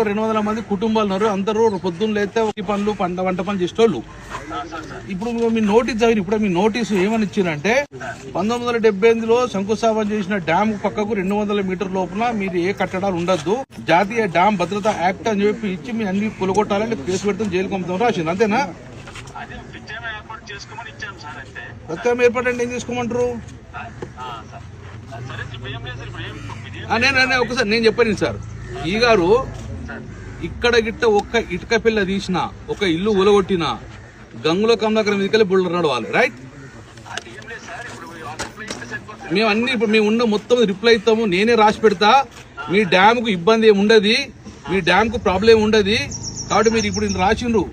200 మంది కుటుంబాలు ఉన్నారు. అందరూ పొద్దున్న లేస్తే పనులు వంట పనులు చేసేటోళ్ళు. ఇప్పుడు మీ నోటీస్ చదివి ఇప్పుడు మీ నోటీసు ఏమని ఇచ్చిందంటే 1978లో శంకుస్థాపన చేసిన డ్యామ్ పక్కకు 200 మీటర్ లోపల మీరు ఏ కట్టడాలు ఉండద్దు, జాతీయ డ్యామ్ భద్రతా యాక్ట్ అని చెప్పి ఇచ్చి మీ అన్ని కొలగొట్టాలని కేసు పెడతాం, జైలు పంపుతాం రాసింది. అంతేనా? ప్రత్యేకం ఏర్పాటు అంటే ఏం చేసుకోమంటారు? ఒకసారి నేను చెప్పాను సార్, ఈ గారు ఇక్కడ గిట్ట ఒక్క ఇటుక పిల్ల తీసిన, ఒక ఇల్లు ఉలగొట్టిన గంగుల కమలాకర్ మీదకెళ్ళి బుల్డర్ నడవాలి. రైట్? మేము అన్ని ఇప్పుడు మేము ఉన్న మొత్తం రిప్లై ఇస్తాము. నేనే రాసి పెడతా. మీ డ్యామ్ కు ఇబ్బంది ఏమి ఉండదు, మీ డ్యామ్ కు ప్రాబ్లం ఉండదు. కాబట్టి మీరు ఇప్పుడు ఇంత రాసిండ్రు,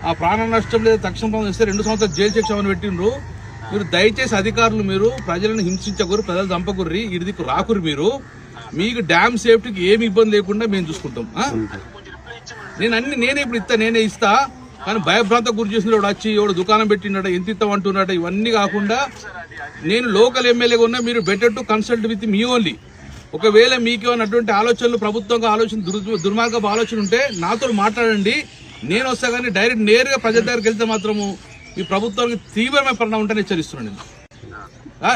ఆ ప్రాణ నష్టం లేదా తక్షణ ఇస్తే 2 సంవత్సరాలు జైలు శిక్ష అని పెట్టిండ్రు. మీరు దయచేసి అధికారులు మీరు ప్రజలను హింసించకూరు, ప్రజలు చంపకూర్రి, ఇడిదికు రాకురు. మీరు మీకు డ్యామ్ సేఫ్టీకి ఏమి ఇబ్బంది లేకుండా మేము చూసుకుంటాం. నేనే ఇప్పుడు నేనే ఇస్తా. కానీ భయభ్రాంత గురి చేసిన వచ్చి ఎవడు దుకాణం పెట్టినట, ఎంత ఇస్తామంటున్నట, ఇవన్నీ కాకుండా నేను లోకల్ ఎమ్మెల్యేగా ఉన్నా. మీరు better to consult with me only. ఒకవేళ మీకు అటువంటి ఆలోచనలు, ప్రభుత్వంగా ఆలోచన, దుర్మార్గపు ఆలోచన ఉంటే నాతో మాట్లాడండి. నేను వస్తా. కానీ డైరెక్ట్ నేరుగా ప్రజల దగ్గరికి వెళ్తే మాత్రము ఈ ప్రభుత్వానికి తీవ్రమైన పరిణామం ఉంటే హెచ్చరిస్తున్నాను.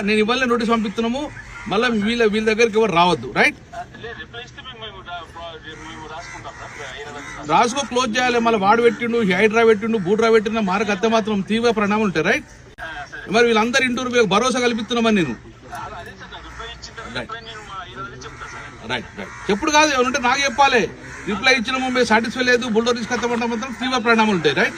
నేను ఇవాళ నోటీస్ పంపిస్తున్నాము. మళ్ళీ వీళ్ళ దగ్గరికి ఎవరు రావద్దు. రైట్? రాసుకో, క్లోజ్ చేయాలి. మళ్ళీ వాడు పెట్టిండు, హైడ్రా పెట్టిండు, బూడ్రా పెట్టిండు, మారకు అత్తే మాత్రం తీవ్ర పరిణామాలు ఉంటాయి. రైట్? మరి వీళ్ళందరూ ఇంటూ భరోసా కల్పిస్తున్నామని నేను. రైట్ చెప్పుడు కాదు, ఏమంటే నాకు చెప్పాలి. రిప్లై ఇచ్చిన మేము సాటిస్ఫై లేదు, బుల్డోర్ తీసుకొస్తామంటే మాత్రం తీవ్ర పరిణామాలు ఉంటాయి. రైట్?